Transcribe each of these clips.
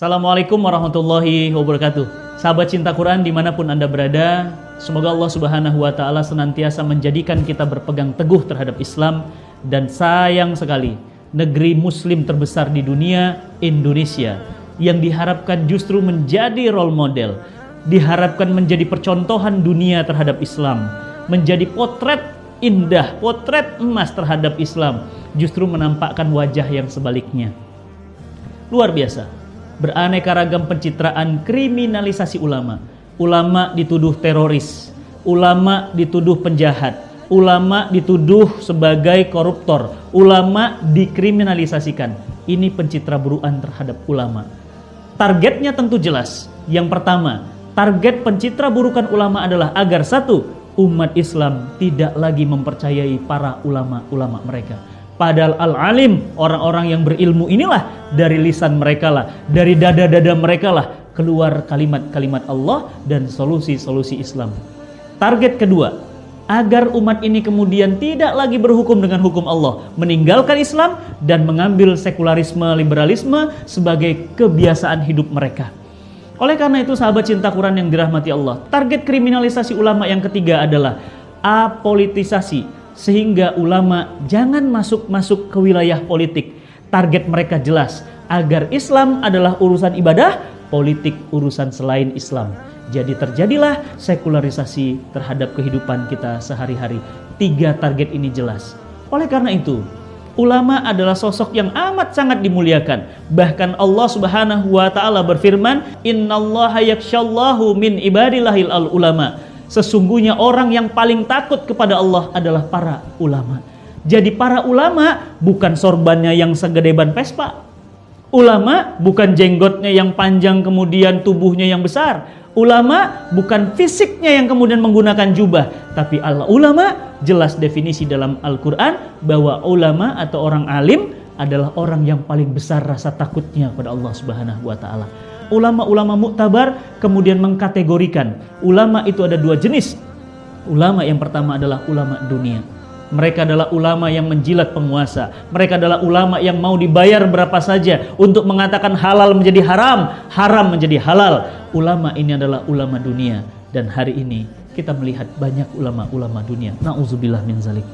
Assalamualaikum warahmatullahi wabarakatuh. Sahabat cinta Quran dimanapun Anda berada, semoga Allah Subhanahu wa Ta'ala senantiasa menjadikan kita berpegang teguh terhadap Islam. Dan sayang sekali, negeri Muslim terbesar di dunia, Indonesia, yang diharapkan justru menjadi role model, diharapkan menjadi percontohan dunia terhadap Islam, menjadi potret indah, potret emas terhadap Islam, justru menampakkan wajah yang sebaliknya. Luar biasa. Beraneka ragam pencitraan, kriminalisasi ulama. Ulama dituduh teroris, ulama dituduh penjahat, ulama dituduh sebagai koruptor, ulama dikriminalisasikan. Ini pencitraburuan terhadap ulama. Targetnya tentu jelas. Yang pertama, target pencitraburukan ulama adalah agar satu, umat Islam tidak lagi mempercayai para ulama-ulama mereka. Padahal al-alim, orang-orang yang berilmu inilah, dari lisan mereka lah, dari dada-dada mereka lah, keluar kalimat-kalimat Allah dan solusi-solusi Islam. Target kedua, agar umat ini kemudian tidak lagi berhukum dengan hukum Allah, meninggalkan Islam dan mengambil sekularisme, liberalisme sebagai kebiasaan hidup mereka. Oleh karena itu, sahabat cinta Quran yang dirahmati Allah, target kriminalisasi ulama yang ketiga adalah apolitisasi. Sehingga ulama jangan masuk ke wilayah politik. Target mereka jelas, agar Islam adalah urusan ibadah, politik urusan selain Islam. Jadi terjadilah sekularisasi terhadap kehidupan kita sehari-hari. Tiga target ini jelas. Oleh karena itu, ulama adalah sosok yang amat sangat dimuliakan. Bahkan Allah Subhanahu wa Ta'ala berfirman, "Innallaha yakhshallahu min ibadillahil ulama." Sesungguhnya orang yang paling takut kepada Allah adalah para ulama. Jadi para ulama bukan sorbannya yang segede ban Vespa. Ulama bukan jenggotnya yang panjang kemudian tubuhnya yang besar. Ulama bukan fisiknya yang kemudian menggunakan jubah. Tapi ulama jelas definisi dalam Al-Quran bahwa ulama atau orang alim adalah orang yang paling besar rasa takutnya kepada Allah Subhanahu wa Ta'ala. Ulama-ulama muktabar kemudian mengkategorikan ulama itu ada dua jenis. Ulama yang pertama adalah ulama dunia. Mereka adalah ulama yang menjilat penguasa. Mereka adalah ulama yang mau dibayar berapa saja untuk mengatakan halal menjadi haram, haram menjadi halal. Ulama ini adalah ulama dunia. Dan hari ini kita melihat banyak ulama-ulama dunia. Na'udzubillah min zalik.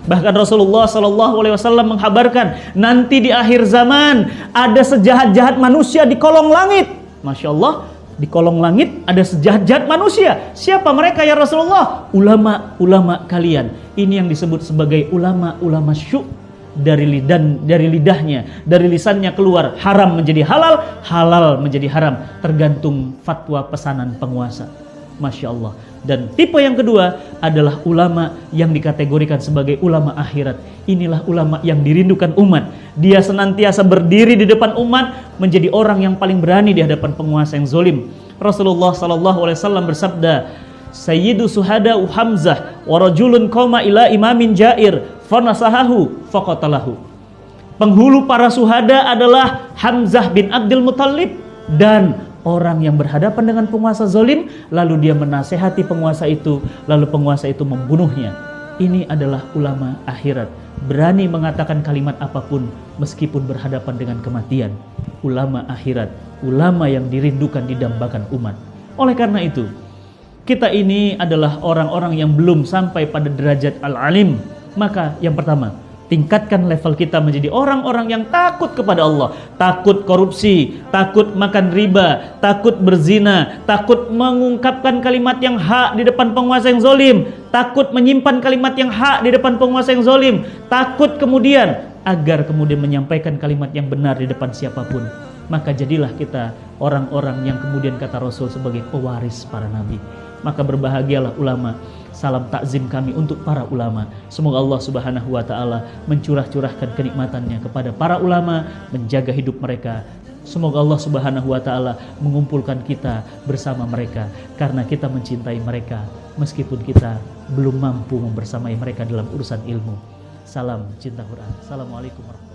Bahkan Rasulullah SAW menghabarkan nanti di akhir zaman ada sejahat-jahat manusia di kolong langit. Masya Allah, di kolong langit ada sejahat-jahat manusia. Siapa mereka ya Rasulullah? Ulama-ulama kalian. Ini yang disebut sebagai ulama-ulama syuk. Dari lidahnya, dari lisannya keluar haram menjadi halal, halal menjadi haram, tergantung fatwa pesanan penguasa. Masya Allah. Dan tipe yang kedua adalah ulama yang dikategorikan sebagai ulama akhirat. Inilah ulama yang dirindukan umat. Dia senantiasa berdiri di depan umat, menjadi orang yang paling berani di hadapan penguasa yang zolim. Rasulullah SAW bersabda, Sayyidu suhada Hamzah wa rajulun qoma ila imamin jair fanasahahu faqatalahu. Penghulu para suhada adalah Hamzah bin Abdul Muttalib, dan orang yang berhadapan dengan penguasa zalim, lalu dia menasehati penguasa itu, lalu penguasa itu membunuhnya. Ini adalah ulama akhirat, berani mengatakan kalimat apapun meskipun berhadapan dengan kematian. Ulama akhirat, ulama yang dirindukan, didambakan umat. Oleh karena itu, kita ini adalah orang-orang yang belum sampai pada derajat al-alim. Maka yang pertama, tingkatkan level kita menjadi orang-orang yang takut kepada Allah, takut korupsi, takut makan riba, takut berzina, takut mengungkapkan kalimat yang hak di depan penguasa yang zalim, takut menyimpan kalimat yang hak di depan penguasa yang zalim, takut kemudian agar kemudian menyampaikan kalimat yang benar di depan siapapun. Maka jadilah kita orang-orang yang kemudian kata Rasul sebagai pewaris para nabi. Maka berbahagialah ulama. Salam takzim kami untuk para ulama. Semoga Allah Subhanahu wa Ta'ala mencurah-curahkan kenikmatannya kepada para ulama, menjaga hidup mereka. Semoga Allah Subhanahu wa Ta'ala mengumpulkan kita bersama mereka karena kita mencintai mereka meskipun kita belum mampu membersamai mereka dalam urusan ilmu. Salam cinta Quran. Assalamualaikum warahmatullahi wabarakatuh.